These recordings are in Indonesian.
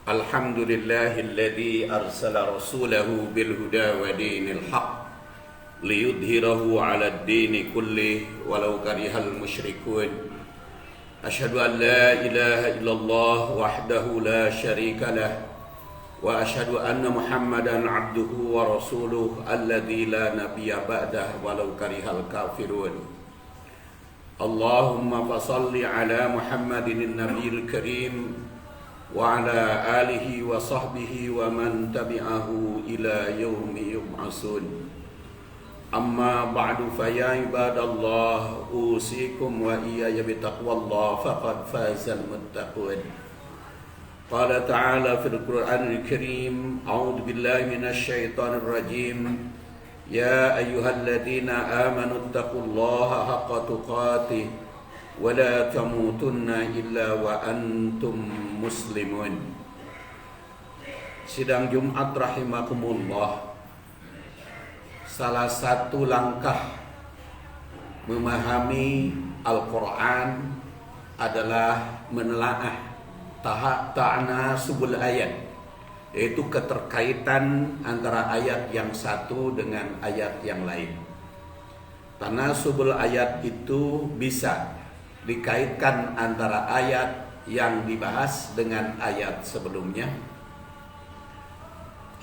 Alhamdulillahilladzi arsala rasulahu bil huda wa dinil haq liyudhhirahu 'alad dini kullih walau karihal musyrikun. Asyhadu an la ilaha illallah wahdahu la syarika lah wa asyhadu anna Muhammadan 'abduhu wa rasuluh alladzi la nabiyya ba'dah walau karihal kafirun. Allahumma fashalli ala Muhammadin nabiyil karim wa ala alihi wa sahbihi wa man tabi'ahu ila yaumi yub'atsun. Amma ba'du, fa ya ibadallah, usikum wa iyaya bitaqwallah faqad fazal muttaqun. Qala ta'ala fil Qur'anil Karim, a'udzu billahi minasy syaithanir rajim. Ya ayyuhalladzina amanu taqullaha haqqa tuqatih wa la tamutunna illa wa antum muslimun. Sidang Jumat rahimakumullah, salah satu langkah memahami Al-Quran adalah menelaah ta'nasubul ayat, yaitu keterkaitan antara ayat yang satu dengan ayat yang lain. Tanasubul ayat itu bisa dikaitkan antara ayat yang dibahas dengan ayat sebelumnya,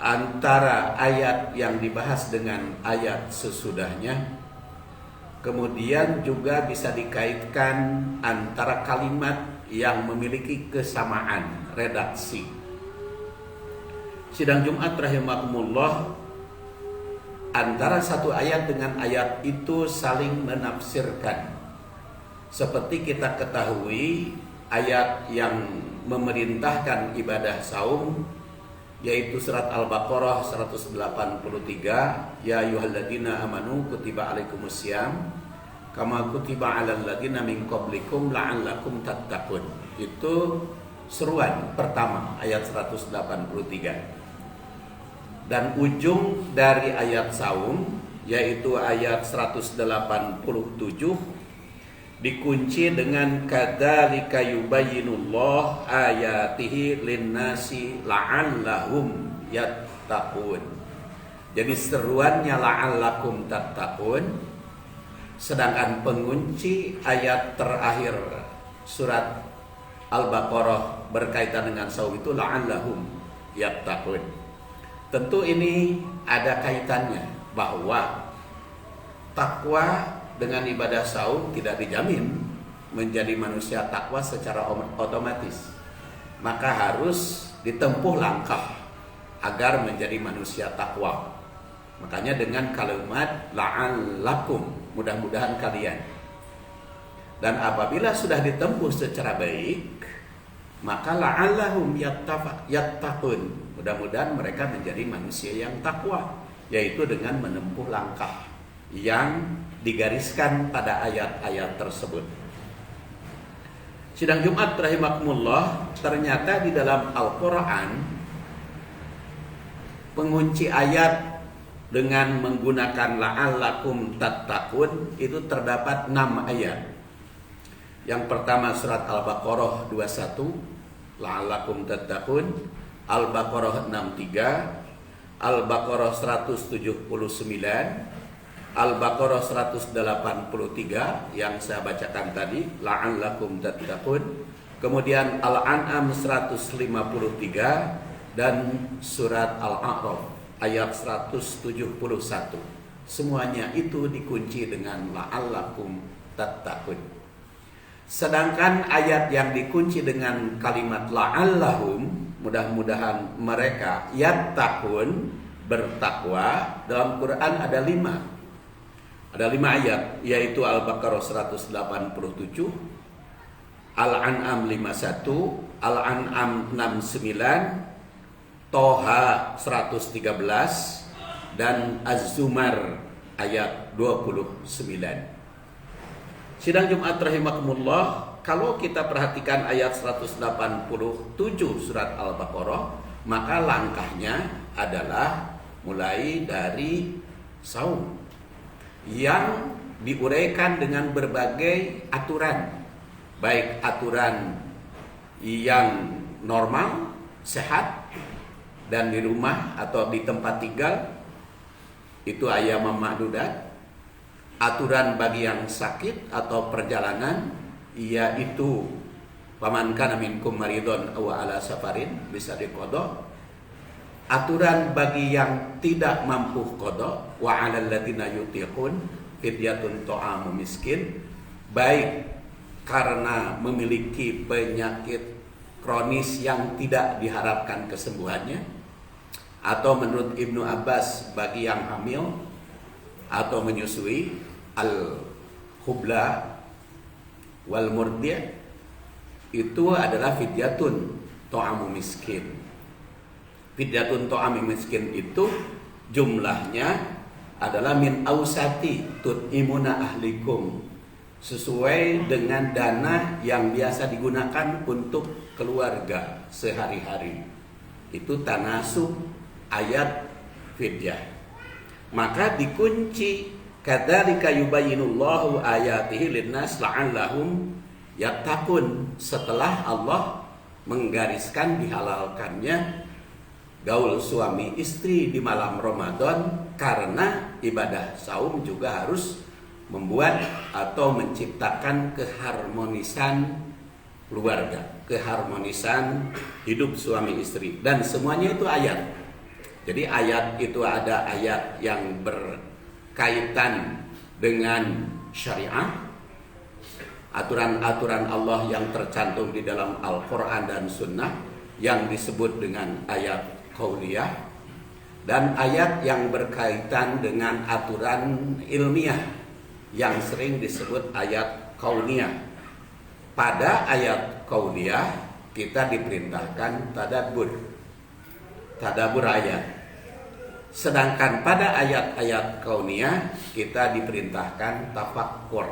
antara ayat yang dibahas dengan ayat sesudahnya, kemudian juga bisa dikaitkan antara kalimat yang memiliki kesamaan redaksi. Sidang Jumat rahimakumullah, antara satu ayat dengan ayat itu saling menafsirkan. Seperti kita ketahui, ayat yang memerintahkan ibadah saum yaitu surat Al-Baqarah 183, ya ayyuhalladzina amanu kutiba alaikumusiyam kama kutiba alal ladzina min qablikum la'allakum tattaqun. Itu seruan pertama ayat 183. Dan ujung dari ayat saum yaitu ayat 187 dikunci dengan kadzalika yubayyinullah ayatihi linnasi la'allahum yattaqun. Jadi seruannya la'allakum tattaqun, sedangkan pengunci ayat terakhir surat Al-Baqarah berkaitan dengan saum itu la'allahum yattaqun. Tentu ini ada kaitannya bahwa takwa dengan ibadah saum tidak dijamin menjadi manusia takwa secara otomatis. Maka harus ditempuh langkah agar menjadi manusia takwa. Makanya dengan kalimat la'allakum, mudah-mudahan kalian. Dan apabila sudah ditempuh secara baik, maka la'allahum yattaqun, mudah-mudahan mereka menjadi manusia yang takwa, yaitu dengan menempuh langkah yang digariskan pada ayat-ayat tersebut. Sidang Jumat rahimakumullah, ternyata di dalam Al-Quran pengunci ayat dengan menggunakan la'allakum tattaqun itu terdapat 6 ayat. Yang pertama surat Al-Baqarah 21, la'allakum tattaqun, Al-Baqarah 63, Al-Baqarah 179, Al-Baqarah 183 yang saya bacakan tadi, la'allakum tattaqun. Kemudian Al-An'am 153 dan surat Al-A'raf ayat 171. Semuanya itu dikunci dengan la'allakum tattaqun. Sedangkan ayat yang dikunci dengan kalimat la'allahum, mudah-mudahan mereka yattaqun, bertakwa, dalam Quran ada 5. Ada 5 ayat, yaitu Al-Baqarah 187, Al-An'am 51, Al-An'am 69, Toha 113, dan Az-Zumar ayat 29. Sidang Jumat rahimakumullah, kalau kita perhatikan ayat 187 surat Al-Baqarah, maka langkahnya adalah mulai dari saum yang diuraikan dengan berbagai aturan, baik aturan yang normal sehat dan di rumah atau di tempat tinggal, itu ayyaman ma'dudat. Aturan bagi yang sakit atau perjalanan, yaitu faman kana minkum maridun aw ala safarin bisa diqada. Aturan bagi yang tidak mampu qada, wa 'alal ladzina yutiqun fidyatun ta'amu miskin, baik karena memiliki penyakit kronis yang tidak diharapkan kesembuhannya, atau menurut Ibnu Abbas bagi yang hamil atau menyusui, al-hubla wal murdi' itu adalah fidyatun ta'amu miskin. Fidyatun ta'amu miskin itu jumlahnya adalah min ausati tut'imuna ahlikum, sesuai dengan dana yang biasa digunakan untuk keluarga sehari-hari. Itu tanasub ayat fidyah. Maka dikunci kadzalika yubayyinullahu ayatihi linnas la'allahum yattaqun, setelah Allah menggariskan dihalalkannya gaul suami istri di malam Ramadan, karena ibadah saum juga harus membuat atau menciptakan keharmonisan keluarga, keharmonisan hidup suami istri, dan semuanya itu ayat. Jadi ayat itu ada ayat yang berkaitan dengan syariah, aturan-aturan Allah yang tercantum di dalam Al-Quran dan Sunnah yang disebut dengan ayat qauliyah, dan ayat yang berkaitan dengan aturan ilmiah yang sering disebut ayat kauniyah. Pada ayat kauniyah kita diperintahkan tadabbur ayat. Sedangkan pada ayat-ayat kauniyah kita diperintahkan tafakkur.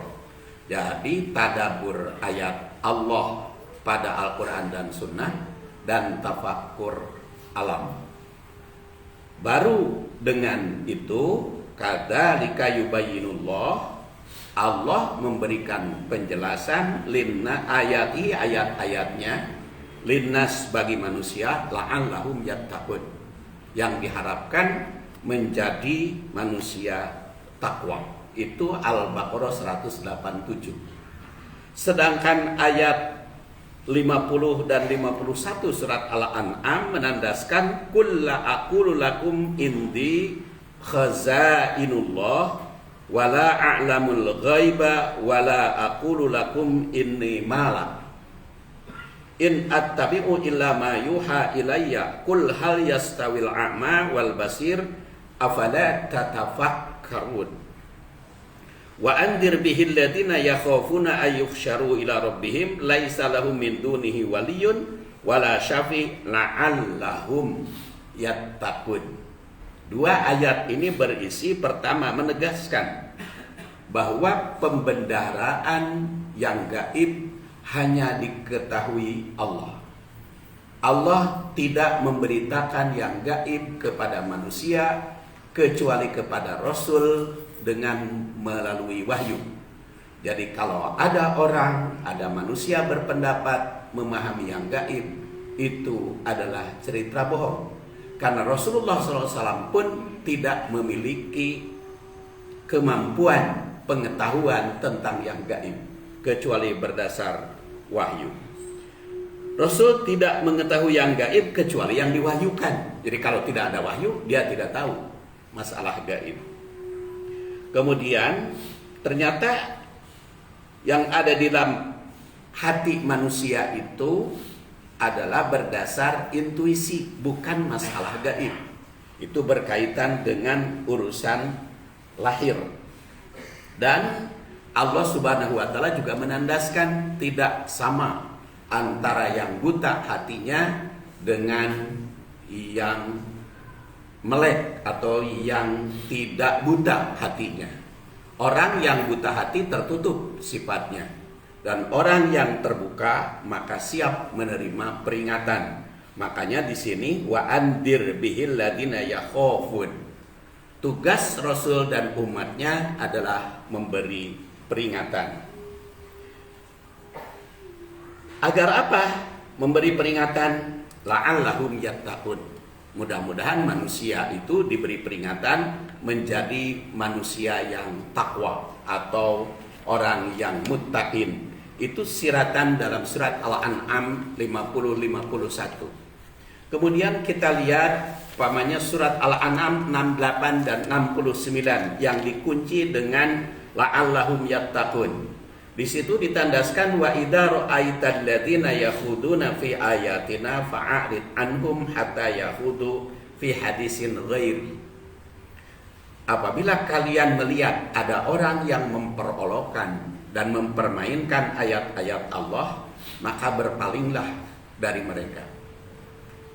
Jadi tadabbur ayat Allah pada Al-Quran dan Sunnah, dan tafakkur alam. Baru dengan itu kadzalika yubayyinullah, Allah memberikan penjelasan linna ayati, ayat-ayatnya, linnas bagi manusia, la'allahum yattaqun, yang diharapkan menjadi manusia takwa. Itu Al-Baqarah 187. Sedangkan ayat 50 dan 51 surat Al-An'am menandaskan kulla aqulu lakum indi khazainullah wala a'lamul ghaiba wala aqulu lakum inni malak in attabi'u illa ma yuha ilayya qul hal yastawil a'ma wal basir afala tatafakkarun wa andir bihil ladina yakhafuna ayyuhsyaru ila rabbihim laisa lahum min dunihi waliyun wala syafi' la'allahum yattaqun. Dua ayat ini berisi, pertama menegaskan bahwa pembendaharaan yang gaib hanya diketahui Allah. Allah tidak memberitakan yang gaib kepada manusia kecuali kepada Rasul dengan melalui wahyu. Jadi kalau ada orang, ada manusia berpendapat memahami yang gaib, itu adalah cerita bohong. Karena Rasulullah SAW pun tidak memiliki kemampuan pengetahuan tentang yang gaib kecuali berdasar wahyu. Rasul tidak mengetahui yang gaib kecuali yang diwahyukan. Jadi kalau tidak ada wahyu, dia tidak tahu masalah gaib. Kemudian ternyata yang ada di dalam hati manusia itu adalah berdasar intuisi, bukan masalah gaib. Itu berkaitan dengan urusan lahir. Dan Allah Subhanahu wa taala juga menandaskan tidak sama antara yang buta hatinya dengan yang melek atau yang tidak buta hatinya. Orang yang buta hati tertutup sifatnya, dan orang yang terbuka maka siap menerima peringatan. Makanya di sini wa andir bihil ladina yakhafun. Tugas Rasul dan umatnya adalah memberi peringatan. Agar apa? Memberi peringatan la'allahum yattaqun. Mudah-mudahan manusia itu diberi peringatan menjadi manusia yang takwa atau orang yang muttaqin. Itu siratan dalam surat Al-An'am 50-51. Kemudian kita lihat umpamanya surat Al-An'am 68 dan 69 yang dikunci dengan la'allahum yattaqun. Di situ ditandaskan wa idza ra'aital ladzina yakhuduna fi ayatina fa'arid anhum hatta yakhudu fi hadisin ghairi. Apabila kalian melihat ada orang yang memperolokkan dan mempermainkan ayat-ayat Allah, maka berpalinglah dari mereka.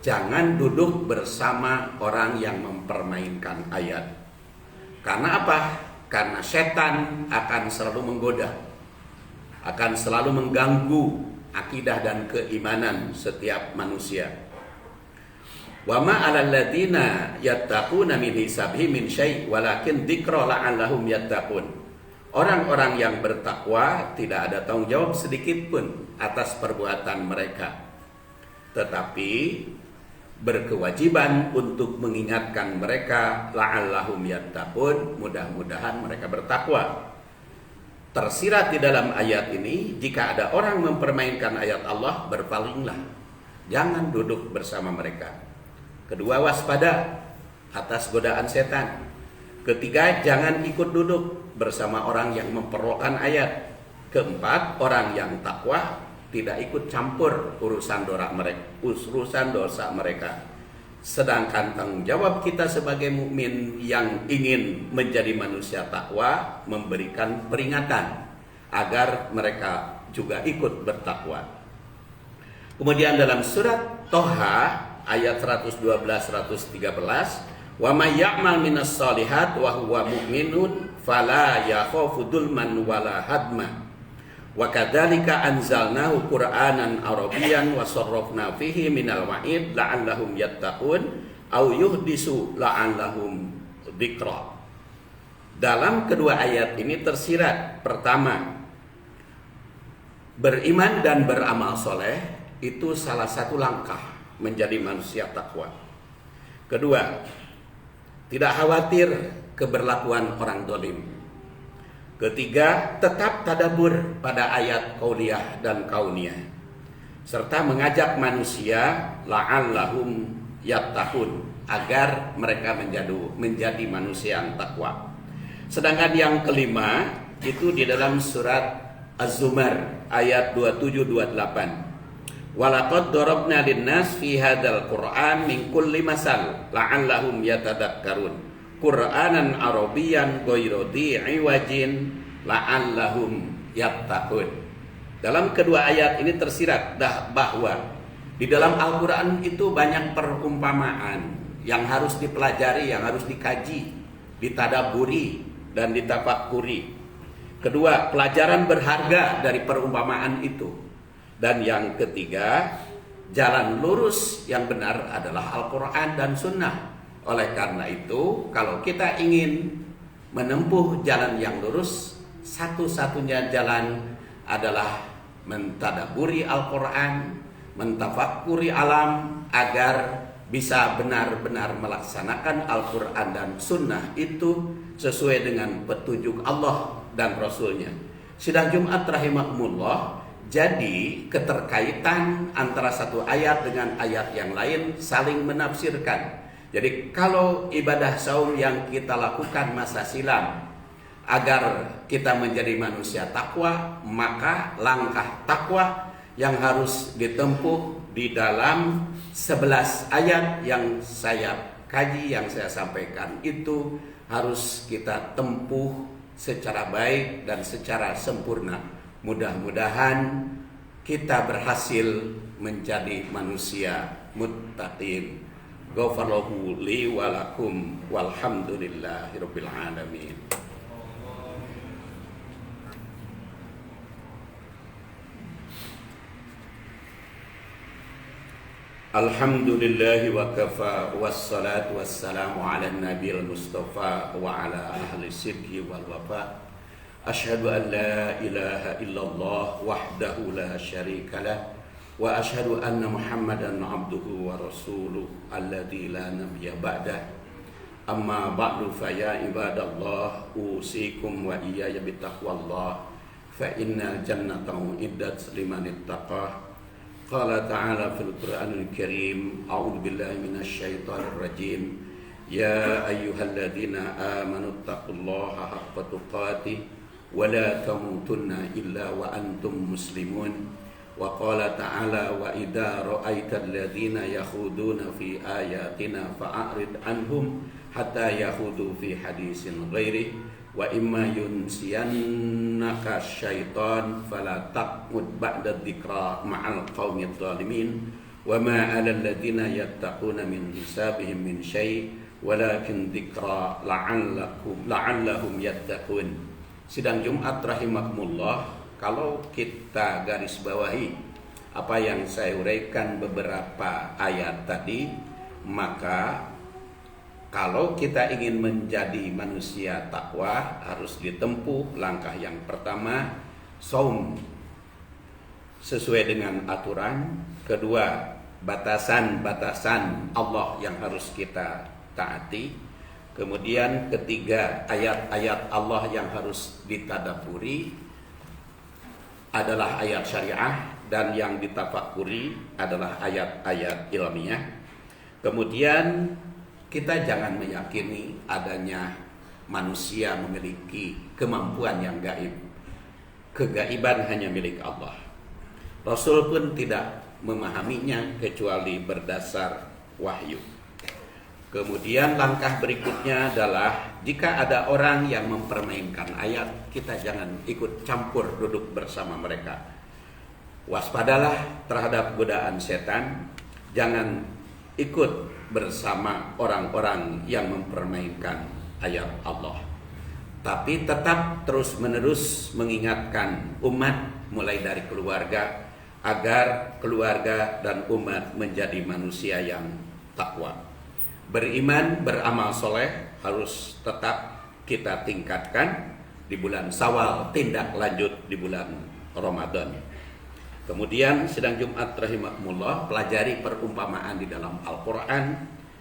Jangan duduk bersama orang yang mempermainkan ayat. Karena apa? Karena setan akan selalu menggoda, akan selalu mengganggu akidah dan keimanan setiap manusia. Wa ma 'alal ladzina yattaquna min hisabihim min syai' walakin dzikra la'allahum yattaqun. Orang-orang yang bertakwa tidak ada tanggung jawab sedikit pun atas perbuatan mereka, tetapi berkewajiban untuk mengingatkan mereka la'allahum yattaqun, mudah-mudahan mereka bertakwa. Tersirat di dalam ayat ini, jika ada orang mempermainkan ayat Allah, berpalinglah. Jangan duduk bersama mereka. Kedua, waspada atas godaan setan. Ketiga, jangan ikut duduk bersama orang yang memperolokkan ayat. Keempat, orang yang takwa tidak ikut campur urusan dosa mereka. Sedangkan tanggung jawab kita sebagai mukmin yang ingin menjadi manusia takwa memberikan peringatan agar mereka juga ikut bertakwa. Kemudian dalam surat Toha ayat 112-113, wa may ya'mal minas shalihat wa huwa mu'minun fala yakhafu dzulman wala hadma. Wa kadzalika anzalnahu Qur'anan Arabiyyan wa sarrafna fihi minal wa'id la'allahum yattaqun aw yuhdisu la'allahum dzikra. Dalam kedua ayat ini tersirat, pertama, beriman dan beramal soleh itu salah satu langkah menjadi manusia takwa. Kedua, tidak khawatir keberlakuan orang zalim. Ketiga, tetap tadabbur pada ayat qauliyah dan kauniyah, serta mengajak manusia la'allahum yattaqun, agar mereka menjadi manusia yang takwa. Sedangkan yang kelima itu di dalam surat Az-Zumar ayat 27-28. Walaqad darabna lin-nas fi hadzal Qur'an min kulli masal la'allahum yatadakkarun. Qur'anan Arabiyyan ghairu dhi'i wajin la'allahum yattaqun. Dalam kedua ayat ini tersirat bahwa di dalam Al-Qur'an itu banyak perumpamaan yang harus dipelajari, yang harus dikaji, ditadaburi dan ditafakuri. Kedua, pelajaran berharga dari perumpamaan itu. Dan yang ketiga, jalan lurus yang benar adalah Al-Qur'an dan Sunnah. Oleh karena itu, kalau kita ingin menempuh jalan yang lurus, satu-satunya jalan adalah mentadaburi Al-Quran, mentafakuri alam, agar bisa benar-benar melaksanakan Al-Quran dan Sunnah itu sesuai dengan petunjuk Allah dan Rasulnya. Sidang Jumat rahimakumullah, jadi keterkaitan antara satu ayat dengan ayat yang lain saling menafsirkan. Jadi kalau ibadah saum yang kita lakukan masa silam agar kita menjadi manusia takwa, maka langkah takwa yang harus ditempuh di dalam 11 ayat yang saya kaji, yang saya sampaikan itu harus kita tempuh secara baik dan secara sempurna. Mudah-mudahan kita berhasil menjadi manusia muttaqin. Ghafarallahu li wa lakum walhamdulillahirabbil alamin. Alhamdulillahi wa kafa wassalatu wassalamu ala nabiyil mustafa wa ala ahli sidqi wal wafa. Asyhadu an la ilaha illallah wahdahu la syarika lah wa asyhadu anna Muhammadan abduhu wa rasuluh alladzi la nabiyya ba'dah. Amma ba'du fa ya ibadallah usikum wa iyaya bittaqwallah fa innal jannata uiddat liman ittaqah. Qala ta'ala fil Qur'anil Karim, a'udzu billahi minasy syaithanir rajim. Ya ayyuhalladzina amanu taqullaha haqqa tuqatih wa la tamutunna illa wa antum muslimun. Wa qala ta'ala wa idza ra'aital ladzina yakhuduna fi ayatina fa'rid anhum hatta yakhudu fi hadisin ghairi wa imma yunsiyannaka syaitan fala taqud ba'da dzikra ma'al qaumidz zalimin wa ma 'alal ladzina yattaquna min hisabihim min syai' walakin dzikra la'allahum yattaqun. Sidang Jumat rahimakumullah, kalau kita garis bawahi apa yang saya uraikan beberapa ayat tadi, maka kalau kita ingin menjadi manusia takwa harus ditempuh langkah yang pertama, saum sesuai dengan aturan. Kedua, batasan-batasan Allah yang harus kita taati. Kemudian ketiga, ayat-ayat Allah yang harus ditadaburi adalah ayat syariah, dan yang ditafakuri adalah ayat-ayat ilmiah. Kemudian kita jangan meyakini adanya manusia memiliki kemampuan yang gaib. Kegaiban hanya milik Allah. Rasul pun tidak memahaminya kecuali berdasar wahyu. Kemudian langkah berikutnya adalah jika ada orang yang mempermainkan ayat, kita jangan ikut campur duduk bersama mereka. Waspadalah terhadap godaan setan. Jangan ikut bersama orang-orang yang mempermainkan ayat Allah. Tapi tetap terus-menerus mengingatkan umat mulai dari keluarga agar keluarga dan umat menjadi manusia yang takwa. Beriman, beramal soleh harus tetap kita tingkatkan di bulan Syawal, tindak lanjut di bulan Ramadan. Kemudian sidang Jumat rahimakumullah, pelajari perumpamaan di dalam Al-Quran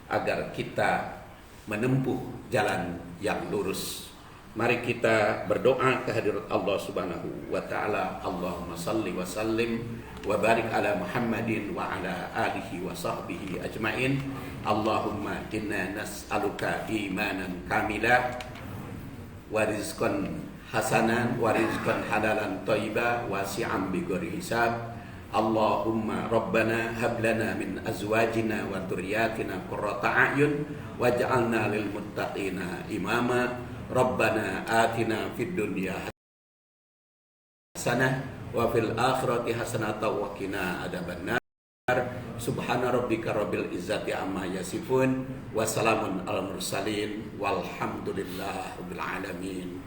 agar kita menempuh jalan yang lurus. Mari kita berdoa kehadirat Allah Subhanahu wa taala. Allahumma salli wa sallim wa barik ala Muhammadin wa ala alihi wa sahbihi ajmain. Allahumma inna nas'aluka imanan kamila wa rizqan hasanan wa rizqan halalan thayyiban wasi'an bighairi hisab. Allahumma rabbana hab lana min azwajina wa dhurriyyatina qurrata a'yun waj'alna lil muttaqina imama. Rabbana atina fid dunya hasanah wa fil akhirati hasanah wa qina adzabannar. Subhana rabbika rabbil izzati amma yasifun wa salamun alal mursalin walhamdulillahi rabbil alamin.